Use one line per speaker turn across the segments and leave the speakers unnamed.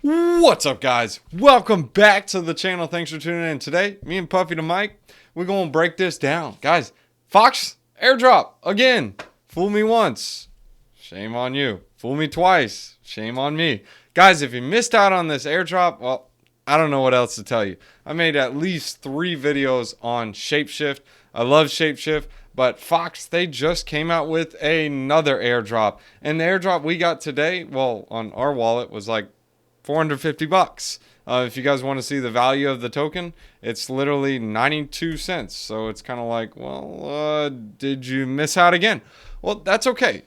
What's up, guys? Welcome back to the channel. Thanks for tuning in. Today, me and Puffy the Mike, we're going to break this down. Guys, Fox airdrop again. Fool me once, shame on you. Fool me twice, shame on me. Guys, if you missed out on this airdrop, well, I don't know what else to tell you. I made at least 3 videos on ShapeShift. I love ShapeShift, but Fox, they just came out with another airdrop. And the airdrop we got today, well, on our wallet was like 450 bucks. If you guys want to see the value of the token, it's literally 92 cents. So it's kind of like, well, did you miss out again? Well, that's okay.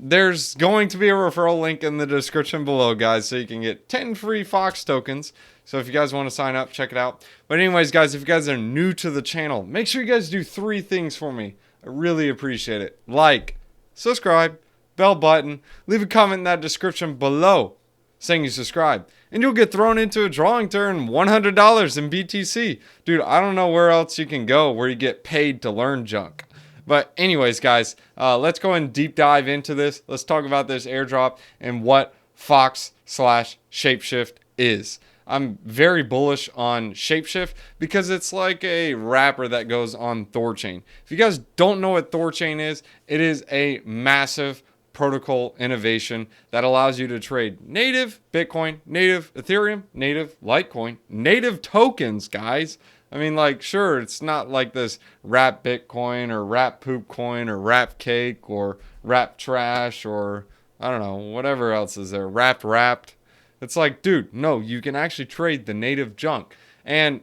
There's going to be a referral link in the description below, guys, so you can get 10 free Fox tokens. So if you guys want to sign up, check it out. But anyways, guys, if you guys are new to the channel, make sure you guys do 3 things for me. I really appreciate it. Like, subscribe, bell button, leave a comment in that description below saying you subscribe, and you'll get thrown into a drawing to earn $100 in BTC. Dude, I don't know where else you can go where you get paid to learn junk. But anyways, guys, let's go and deep dive into this. Let's talk about this airdrop and what Fox/Shapeshift is. I'm very bullish on Shapeshift because it's like a wrapper that goes on Thorchain. If you guys don't know what Thorchain is, it is a massive protocol innovation that allows you to trade native Bitcoin, native Ethereum, native Litecoin, native tokens, guys. I mean, like, sure, it's not like this wrap Bitcoin or wrap poop coin or wrap cake or wrap trash or I don't know, whatever else is there, wrapped. It's like, dude, no, you can actually trade the native junk. And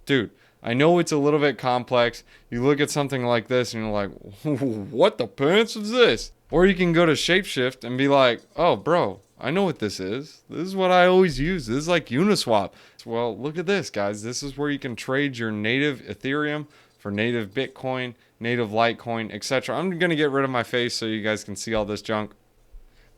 dude, I know it's a little bit complex. You look at something like this and you're like, what the pants is this? Or you can go to Shapeshift and be like, oh, bro, I know what this is. This is what I always use. This is like Uniswap. Well, look at this, guys. This is where you can trade your native Ethereum for native Bitcoin, native Litecoin, etc. I'm going to get rid of my face so you guys can see all this junk.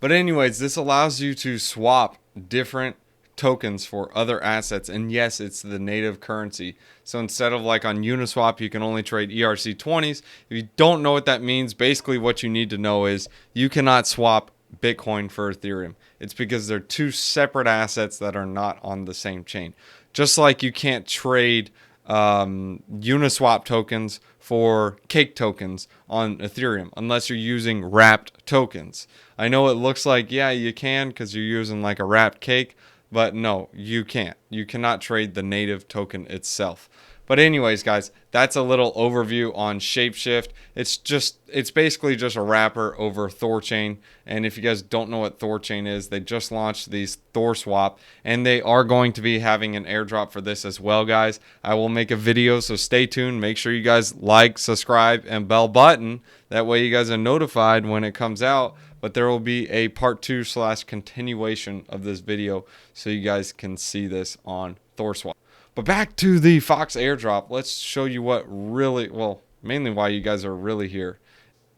But anyways, this allows you to swap different tokens for other assets, and yes, it's the native currency. So instead of like on Uniswap, you can only trade ERC20s. If you don't know what that means, basically what you need to know is you cannot swap Bitcoin for Ethereum. It's because they're 2 separate assets that are not on the same chain. Just like you can't trade Uniswap tokens for cake tokens on Ethereum unless you're using wrapped tokens. I know it looks like, yeah, you can because you're using like a wrapped cake, but no, you can't. You cannot trade the native token itself. But anyways, guys, that's a little overview on Shapeshift. It's basically just a wrapper over Thorchain. And if you guys don't know what Thorchain is, they just launched these ThorSwap, and they are going to be having an airdrop for this as well, guys. I will make a video, so stay tuned. Make sure you guys like, subscribe, and bell button. That way you guys are notified when it comes out. But there will be a part 2/continuation of this video so you guys can see this on ThorSwap. But back to the Fox airdrop, let's show you what really, well, mainly why you guys are really here.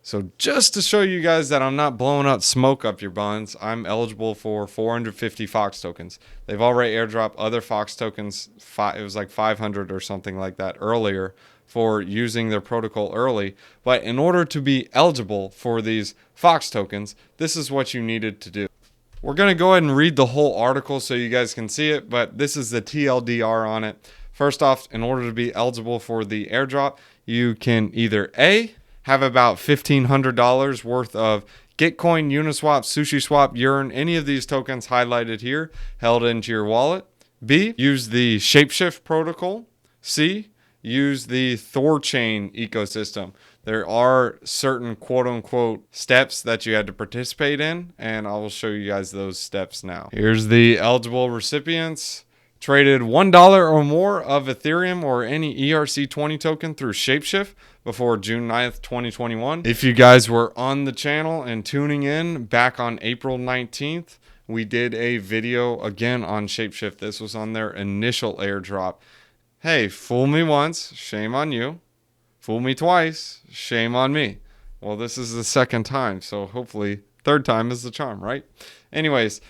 So just to show you guys that I'm not blowing up smoke up your buns, I'm eligible for 450 Fox tokens. They've already airdropped other Fox tokens, it was like 500 or something like that earlier for using their protocol early. But in order to be eligible for these Fox tokens, this is what you needed to do. We're going to go ahead and read the whole article so you guys can see it, but this is the TLDR on it. First off, in order to be eligible for the airdrop, you can either A, have about $1,500 worth of Gitcoin, Uniswap, SushiSwap, Yearn, any of these tokens highlighted here, held into your wallet. B, use the Shapeshift protocol. C, use the Thorchain ecosystem. There are certain quote-unquote steps that you had to participate in, and I will show you guys those steps now. Here's the eligible recipients. Traded $1 or more of Ethereum or any ERC20 token through Shapeshift before June 9th, 2021. If you guys were on the channel and tuning in back on April 19th, we did a video again on Shapeshift. This was on their initial airdrop. Hey, fool me once, shame on you. Fool me twice, shame on me. Well, this is the 2nd time, so hopefully 3rd time is the charm, right? Anyways,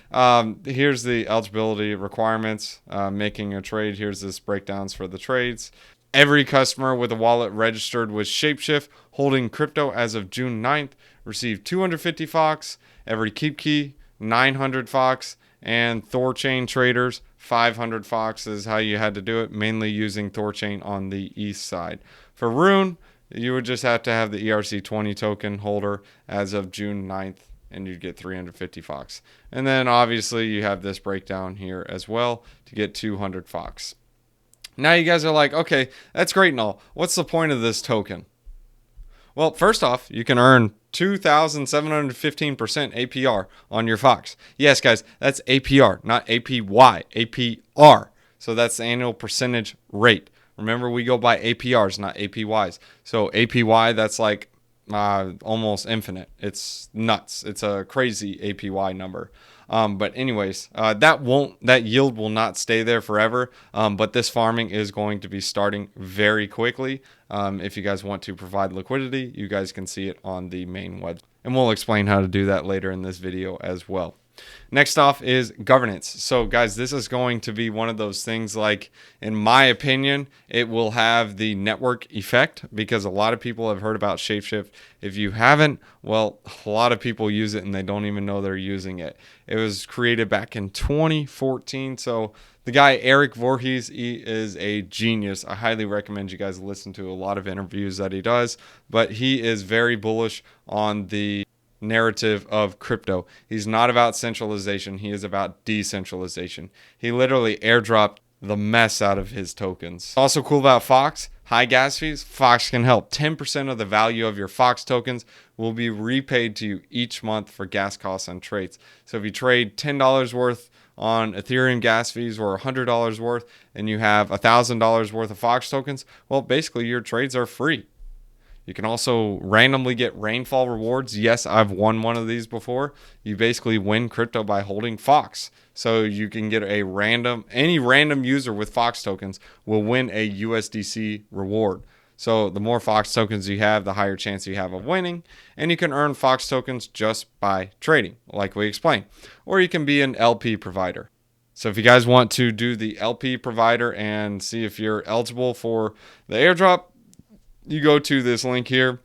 here's the eligibility requirements. Making a trade, here's this breakdowns for the trades. Every customer with a wallet registered with Shapeshift holding crypto as of June 9th received 250 Fox. Every keep key, 900 Fox. And Thorchain traders, 500 Fox is how you had to do it, mainly using Thorchain on the east side. For Rune, you would just have to have the ERC20 token holder as of June 9th, and you'd get 350 Fox. And then obviously you have this breakdown here as well to get 200 Fox. Now you guys are like, okay, that's great and all. What's the point of this token? Well, first off, you can earn 2,715% APR on your Fox. Yes, guys, that's APR, not APY, APR. So that's the annual percentage rate. Remember, we go by APRs, not APYs. So APY, that's like almost infinite. It's nuts. It's a crazy APY number. But anyways, that yield will not stay there forever. But this farming is going to be starting very quickly. If you guys want to provide liquidity, you guys can see it on the main website. And we'll explain how to do that later in this video as well. Next off is governance. So guys, this is going to be one of those things, like, in my opinion, it will have the network effect, because a lot of people have heard about Shapeshift. If you haven't, well, a lot of people use it and they don't even know they're using it. It was created back in 2014. So the guy, Eric Voorhees, he is a genius. I highly recommend you guys listen to a lot of interviews that he does, but he is very bullish on the narrative of crypto. He's not about centralization. He is about decentralization. He literally airdropped the mess out of his tokens. Also cool about Fox, high gas fees. Fox can help. 10% of the value of your Fox tokens will be repaid to you each month for gas costs on trades. So if you trade $10 worth on Ethereum gas fees, or $100 worth, and you have $1,000 worth of Fox tokens, well, basically your trades are free. You can also randomly get rainfall rewards. Yes, I've won one of these before. You basically win crypto by holding Fox. So you can get any random user with Fox tokens will win a USDC reward. So the more Fox tokens you have, the higher chance you have of winning. And you can earn Fox tokens just by trading, like we explained. Or you can be an LP provider. So if you guys want to do the LP provider and see if you're eligible for the airdrop, you go to this link here.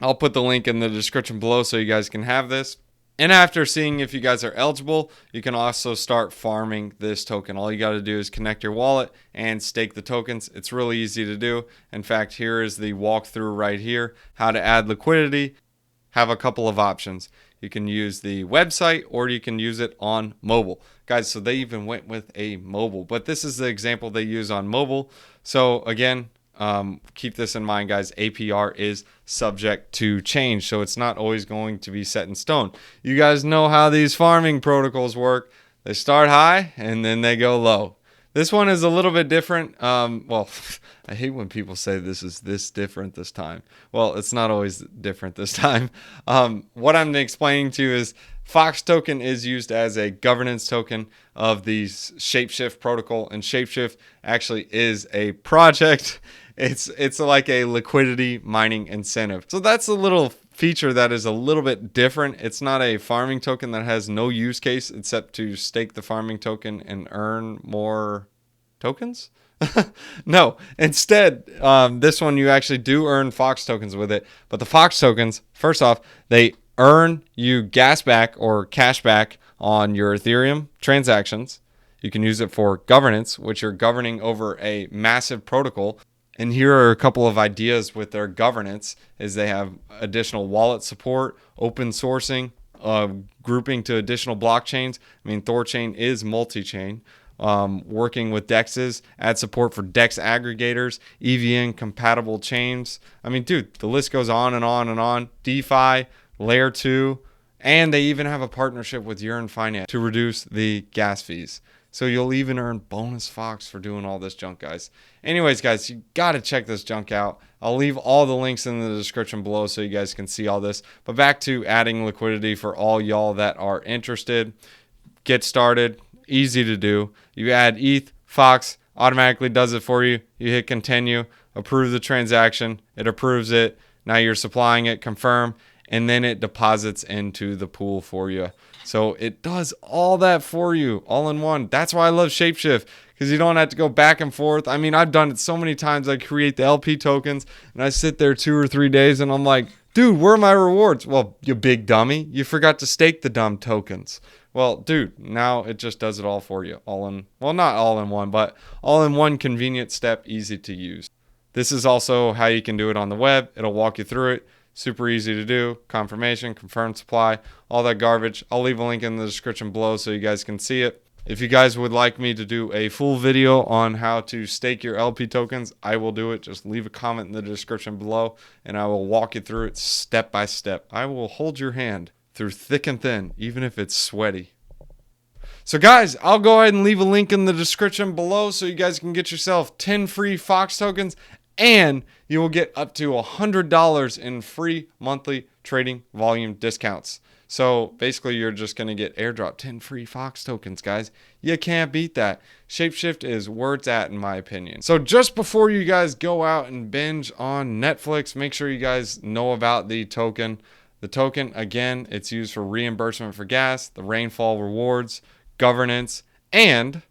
I'll put the link in the description below so you guys can have this. And after seeing if you guys are eligible, you can also start farming this token. All you got to do is connect your wallet and stake the tokens. It's really easy to do. In fact, here is the walkthrough right here. How to add liquidity. Have a couple of options. You can use the website, or you can use it on mobile. Guys, so they even went with a mobile. But this is the example they use on mobile. So again, keep this in mind, guys. APR is subject to change, so it's not always going to be set in stone. You guys know how these farming protocols work. They start high and then they go low. This one is a little bit different. Well, I hate when people say this is this different this time. Well, it's not always different this time. What I'm explaining to you is Fox token is used as a governance token of the Shapeshift protocol, and Shapeshift actually is a project. It's like a liquidity mining incentive. So that's a little feature that is a little bit different. It's not a farming token that has no use case except to stake the farming token and earn more tokens. No, instead, this one you actually do earn Fox tokens with it. But the Fox tokens, first off, they earn you gas back or cash back on your Ethereum transactions. You can use it for governance, which you're governing over a massive protocol. And here are a couple of ideas with their governance: is they have additional wallet support, open sourcing, grouping to additional blockchains. I mean, Thorchain is multi-chain. Working with DEXs, add support for DEX aggregators, EVM compatible chains. I mean, dude, the list goes on and on and on. DeFi, Layer 2, and they even have a partnership with Yearn Finance to reduce the gas fees. So you'll even earn bonus Fox for doing all this junk, guys. Anyways, guys, you got to check this junk out. I'll leave all the links in the description below so you guys can see all this. But back to adding liquidity for all y'all that are interested. Get started. Easy to do. You add ETH, Fox automatically does it for you. You hit continue, approve the transaction. It approves it. Now you're supplying it, confirm, and then it deposits into the pool for you. So it does all that for you all in one. That's why I love Shapeshift, because you don't have to go back and forth. I mean, I've done it so many times. I create the LP tokens and I sit there 2 or 3 days and I'm like, dude, where are my rewards? Well, you big dummy. You forgot to stake the dumb tokens. Well, dude, now it just does it all for you. All in, well, not all in one, but all in one convenient step, easy to use. This is also how you can do it on the web. It'll walk you through it. Super easy to do. Confirmation, confirm supply, all that garbage. I'll leave a link in the description below so you guys can see it. If you guys would like me to do a full video on how to stake your LP tokens, I will do it. Just leave a comment in the description below and I will walk you through it step by step. I will hold your hand through thick and thin, even if it's sweaty. So guys, I'll go ahead and leave a link in the description below so you guys can get yourself 10 free Fox tokens and you will get up to $100 in free monthly trading volume discounts. So basically you're just going to get airdrop 10 free Fox tokens, guys. You can't beat that. Shapeshift is where it's at in my opinion. So just before you guys go out and binge on Netflix, make sure you guys know about the token. The token, again, it's used for reimbursement for gas, the rainfall rewards, governance, and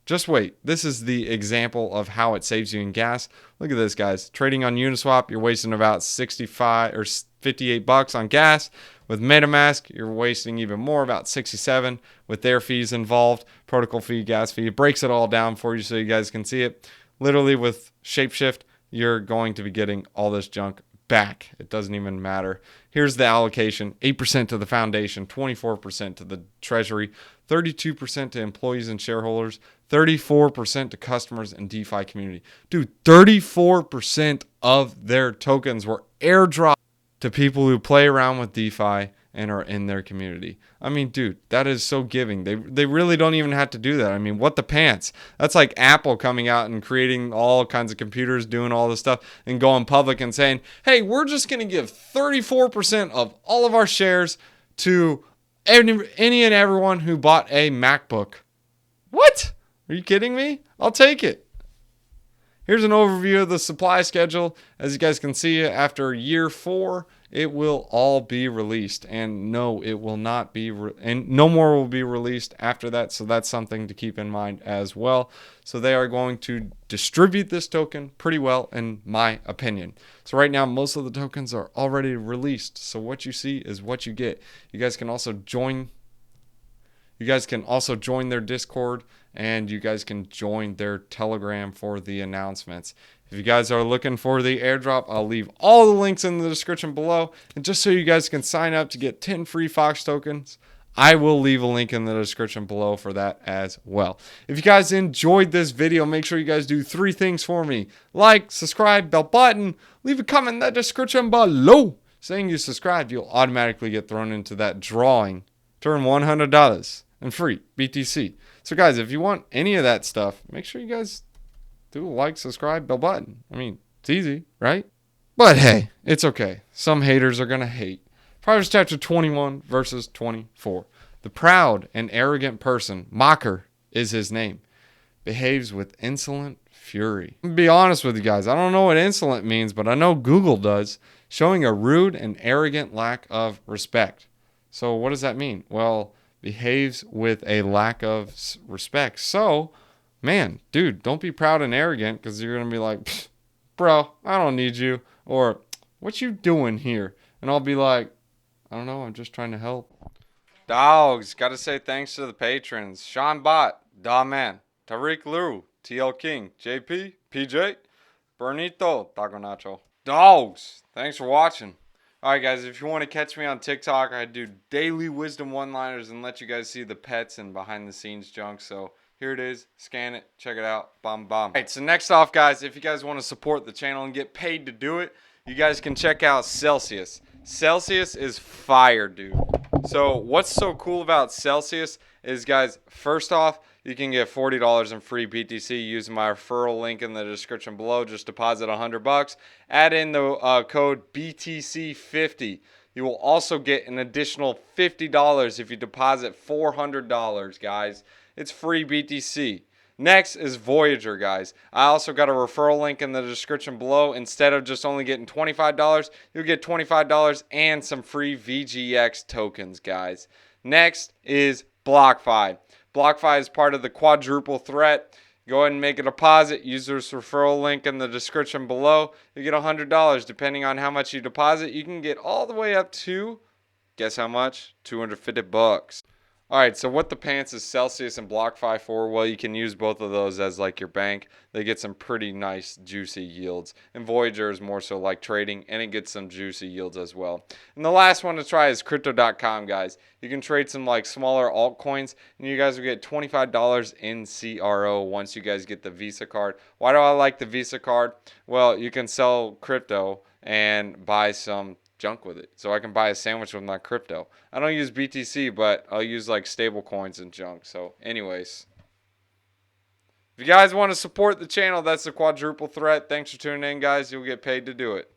just wait. This is the example of how it saves you in gas. Look at this, guys. Trading on Uniswap, you're wasting about 65 or 58 bucks on gas. With MetaMask, you're wasting even more, about 67 with their fees involved, protocol fee, gas fee. It breaks it all down for you so you guys can see it. Literally with Shapeshift, you're going to be getting all this junk back. It doesn't even matter. Here's the allocation: 8% to the foundation, 24% to the treasury, 32% to employees and shareholders, 34% to customers and DeFi community. Dude, 34% of their tokens were airdropped to people who play around with DeFi and are in their community. I mean, dude, that is so giving. They really don't even have to do that. I mean, what the pants? That's like Apple coming out and creating all kinds of computers, doing all this stuff, and going public and saying, hey, we're just going to give 34% of all of our shares to any and everyone who bought a MacBook. What? Are you kidding me? I'll take it. Here's an overview of the supply schedule. As you guys can see, after year 4, it will all be released. And no, it will not be, and no more will be released after that. So that's something to keep in mind as well. So they are going to distribute this token pretty well, in my opinion. So right now, most of the tokens are already released. So what you see is what you get. You guys can also join their Discord, and you guys can join their Telegram for the announcements. If you guys are looking for the airdrop, I'll leave all the links in the description below. And just so you guys can sign up to get 10 free Fox tokens, I will leave a link in the description below for that as well. If you guys enjoyed this video, make sure you guys do 3 things for me: like, subscribe, bell button, leave a comment in the description below saying you subscribed. You'll automatically get thrown into that drawing to earn $100 and free BTC. So guys, if you want any of that stuff, make sure you guys do like, subscribe, bell button. I mean, it's easy, right? But hey, it's okay. Some haters are going to hate. Proverbs chapter 21 verses 24. The proud and arrogant person, mocker is his name, behaves with insolent fury. I'm gonna be honest with you guys. I don't know what insolent means, but I know Google does. Showing a rude and arrogant lack of respect. So what does that mean? Well, behaves with a lack of respect. So, man, dude, don't be proud and arrogant, because you're going to be like, bro, I don't need you. Or, what you doing here? And I'll be like, I don't know, I'm just trying to help. Dogs, got to say thanks to the patrons. Sean Bott, Da Man, Tariq Lou, TL King, JP, PJ, Bernito, Taco Nacho. Dogs, thanks for watching. Alright guys, if you want to catch me on TikTok, I do daily wisdom one-liners and let you guys see the pets and behind the scenes junk. So here it is, scan it, check it out, bomb. Alright, so next off guys, if you guys want to support the channel and get paid to do it, you guys can check out Celsius. Celsius is fire, dude. So what's so cool about Celsius is, guys, first off, you can get $40 in free BTC using my referral link in the description below. Just deposit $100. Add in the code BTC50. You will also get an additional $50 if you deposit $400, guys. It's free BTC. Next is Voyager, guys. I also got a referral link in the description below. Instead of just only getting $25, you'll get $25 and some free VGX tokens, guys. Next is BlockFi. BlockFi is part of the quadruple threat. Go ahead and make a deposit. Use this referral link in the description below. You get $100. Depending on how much you deposit, you can get all the way up to, guess how much? $250. All right, so what the pants is Celsius and BlockFi for? Well, you can use both of those as like your bank. They get some pretty nice juicy yields. And Voyager is more so like trading, and it gets some juicy yields as well. And the last one to try is crypto.com, guys. You can trade some like smaller altcoins, and you guys will get $25 in CRO once you guys get the Visa card. Why do I like the Visa card? Well, you can sell crypto and buy some junk with it. So I can buy a sandwich with my crypto. I don't use BTC, but I'll use like stable coins and junk. So anyways, if you guys want to support the channel, that's the quadruple threat. Thanks for tuning in, guys. You'll get paid to do it.